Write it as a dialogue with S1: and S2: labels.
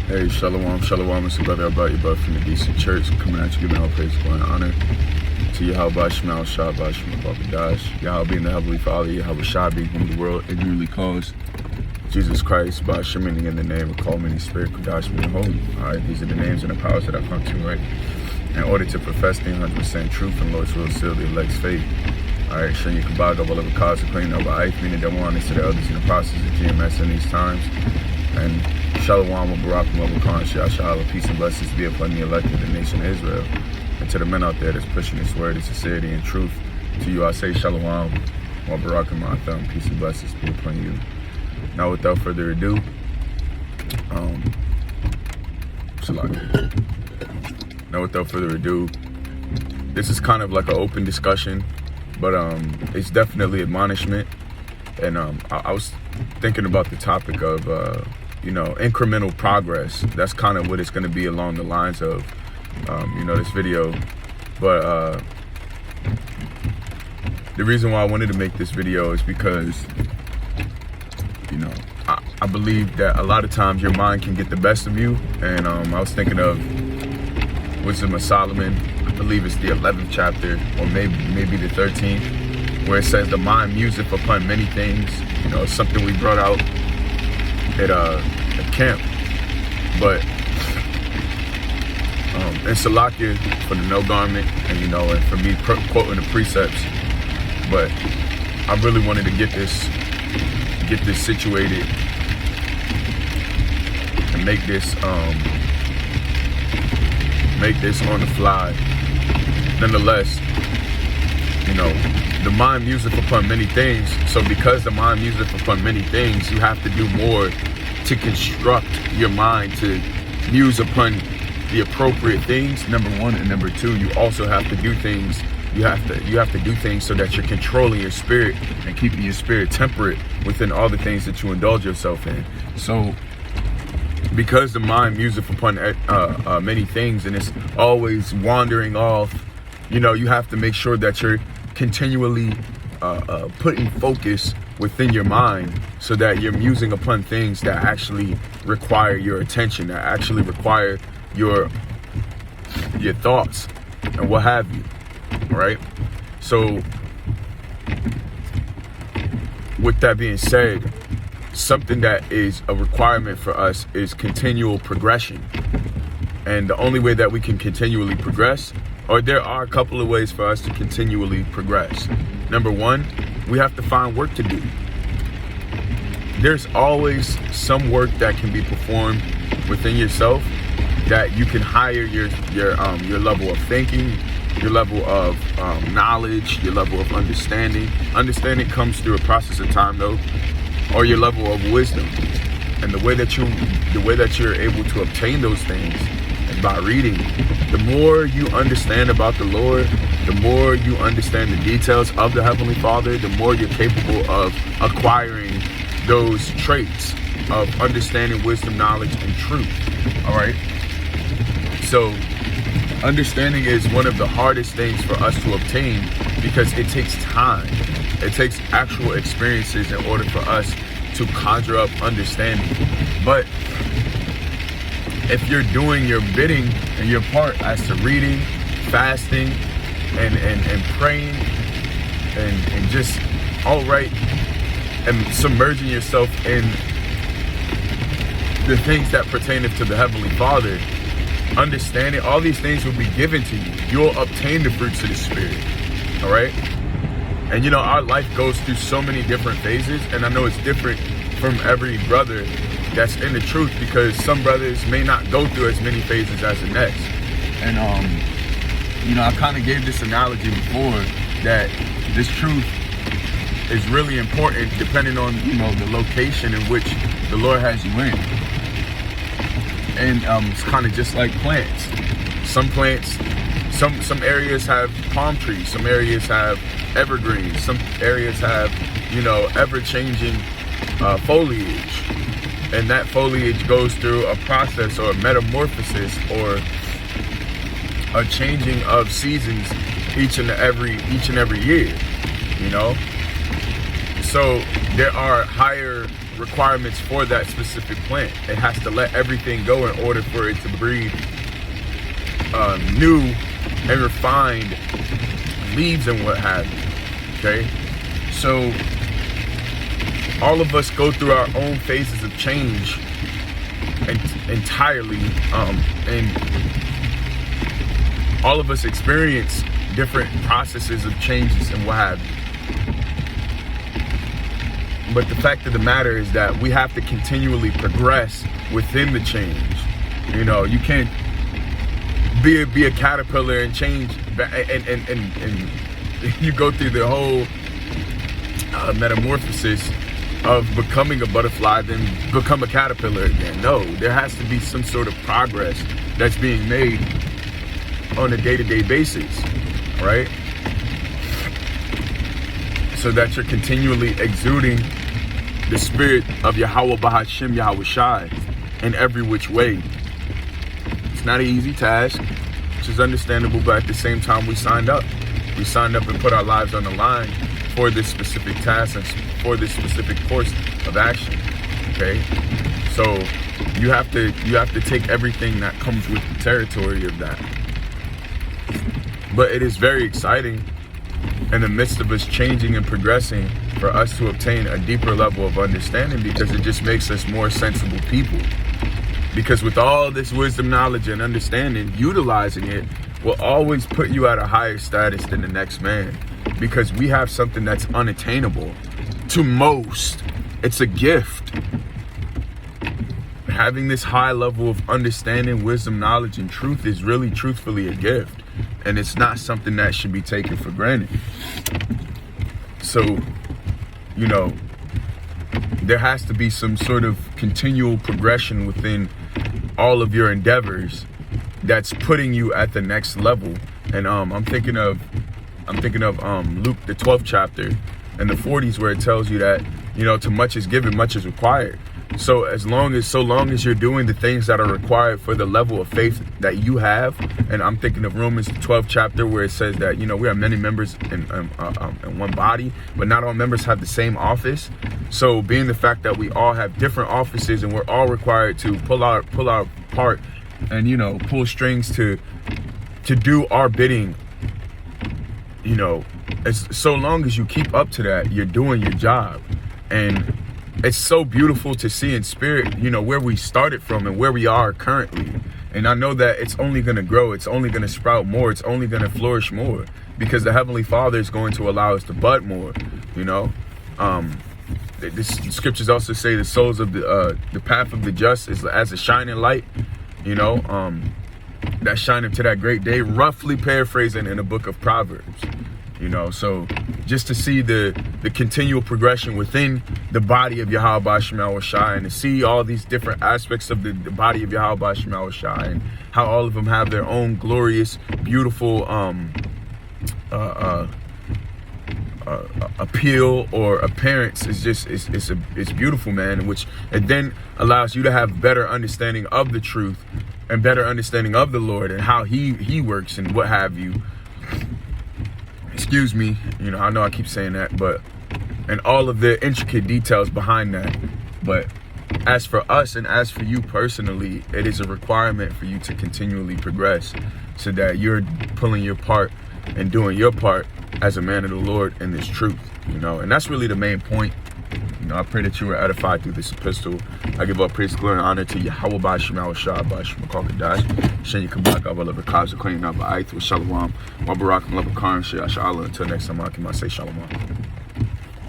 S1: Hey, shalom, shalom. It's your brother about your brother from the DC Church, coming at you, giving all praise, glory, and honor to Yahweh Shema Shabbat Shema Babadash, Yahweh being the Heavenly Father, Yahweh Shah being whom the world ignorantly calls Jesus Christ, by meaning in the name of call many spirit, Kodash meaning holy. Alright, these are the names and the powers that I've come to, right? In order to profess the 100% truth and Lord's will seal the elect's fate. Alright, Shenya Kabbalah, Whatever cause of cleaning over Ike, meaning that one to the elders in the process of GMS in these times. And Shalom, Barak, Khan, Shah, peace and blessings be upon the elect of the nation of Israel. And to the men out there that's pushing this word of sincerity and truth, to you I say Shalom, Barak, and peace and blessings be upon you. Now, without further ado, this is kind of like an open discussion, but it's definitely admonishment. And I was thinking about the topic of, incremental progress. That's kind of what it's going to be along the lines of, this video. But the reason why I wanted to make this video is because, I believe that a lot of times your mind can get the best of you. And I was thinking of Wisdom of Solomon. I believe it's the 11th chapter, or maybe the 13th, where it says the mind museth upon many things. It's something we brought out at camp. But and Salakia for the no garment, and for me quoting the precepts. But I really wanted to get this situated and make this on the fly. Nonetheless, the mind museth upon many things. So because the mind museth upon many things, you have to do more to construct your mind to muse upon the appropriate things, number one. And number two, you also have to do things. You have to do things so that you're controlling your spirit and keeping your spirit temperate within all the things that you indulge yourself in. So because the mind museth upon many things, and it's always wandering off, you have to make sure that you're continually putting focus within your mind so that you're musing upon things that actually require your attention, that actually require your thoughts and what have you. All right. So with that being said, something that is a requirement for us is continual progression. And the only way that we can continually progress, or there are a couple of ways for us to continually progress. Number one, we have to find work to do. There's always some work that can be performed within yourself that you can higher your level of thinking, your level of knowledge, your level of understanding. Understanding comes through a process of time, though, or your level of wisdom. And the way that you're able to obtain those things is by reading. The more you understand about the Lord, the more you understand the details of the Heavenly Father, the more you're capable of acquiring those traits of understanding, wisdom, knowledge, and truth. All right. So understanding is one of the hardest things for us to obtain because it takes time. It takes actual experiences in order for us to conjure up understanding. But if you're doing your bidding and your part as to reading, fasting, and praying, and just outright and submerging yourself in the things that pertain to the Heavenly Father, understanding all these things will be given to you. You'll obtain the fruits of the Spirit. All right. And our life goes through so many different phases, and I know it's different from every brother that's in the truth, because some brothers may not go through as many phases as the next. And I kind of gave this analogy before that this truth is really important depending on the location in which the Lord has you in. And it's kind of just like plants. Some plants, some areas have palm trees, some areas have evergreens, some areas have ever-changing foliage, and that foliage goes through a process or a metamorphosis or a changing of seasons each and every year. So there are higher requirements for that specific plant. It has to let everything go in order for it to breed new and refined leaves and what have you. Okay, so all of us go through our own phases of change entirely, and all of us experience different processes of changes and what have you. But the fact of the matter is that we have to continually progress within the change. You know, you can't be a caterpillar and change, and you go through the whole metamorphosis of becoming a butterfly, then become a caterpillar again. No, there has to be some sort of progress that's being made on a day-to-day basis, right? So that you're continually exuding the spirit of Yahweh Bahashem Yahweh Shai in every which way. It's not an easy task, which is understandable, but at the same time, we signed up. We signed up and put our lives on the line for this specific task and for this specific course of action. Okay, so you have to take everything that comes with the territory of that. But it is very exciting in the midst of us changing and progressing for us to obtain a deeper level of understanding, because it just makes us more sensible people. Because with all this wisdom, knowledge, and understanding, utilizing it will always put you at a higher status than the next man, because we have something that's unattainable to most. It's a gift. Having this high level of understanding, wisdom, knowledge, and truth is really truthfully a gift, and it's not something that should be taken for granted. So, you know, there has to be some sort of continual progression within all of your endeavors that's putting you at the next level. And I'm thinking of Luke, the 12th chapter and the 40s, where it tells you that, you know, to much is given, much is required. So long as you're doing the things that are required for the level of faith that you have, and I'm thinking of Romans, the 12th chapter, where it says that, you know, we are many members in one body, but not all members have the same office. So being the fact that we all have different offices and we're all required to pull our part and, you know, pull strings to do our bidding, you know, so long as you keep up to that, you're doing your job. And it's so beautiful to see in spirit, you know, where we started from and where we are currently. And I know that it's only going to grow. It's only going to sprout more. It's only going to flourish more, because the Heavenly Father is going to allow us to bud more, you know. The scriptures also say the souls of the path of the just is as a shining light, you know, that shining to that great day, roughly paraphrasing in the book of Proverbs. You know, so just to see the continual progression within the body of Yahweh Bahashem Yahweh Shai, and to see all these different aspects of the body of Yahweh Bahashem Yahweh Shai, and how all of them have their own glorious, beautiful appeal or appearance, is just it's beautiful, man. Which it then allows you to have better understanding of the truth and better understanding of the Lord and how he works and what have you. Excuse me, you know, I know I keep saying that, but, and all of the intricate details behind that. But as for us and as for you personally, it is a requirement for you to continually progress, so that you're pulling your part and doing your part as a man of the Lord in this truth, you know. And that's really the main point. You know, I pray that you were edified through this epistle. I give all praise, glory, and honor to Yahweh Bahashem Yahweh Shai, Bahashem Makakadash, Shen Yikabak, Avala Bakaz, Cleaning Up, Aith, with Shalom, Wabarak, Malabakaran, Shia Shala. Until next time, I say Shalom.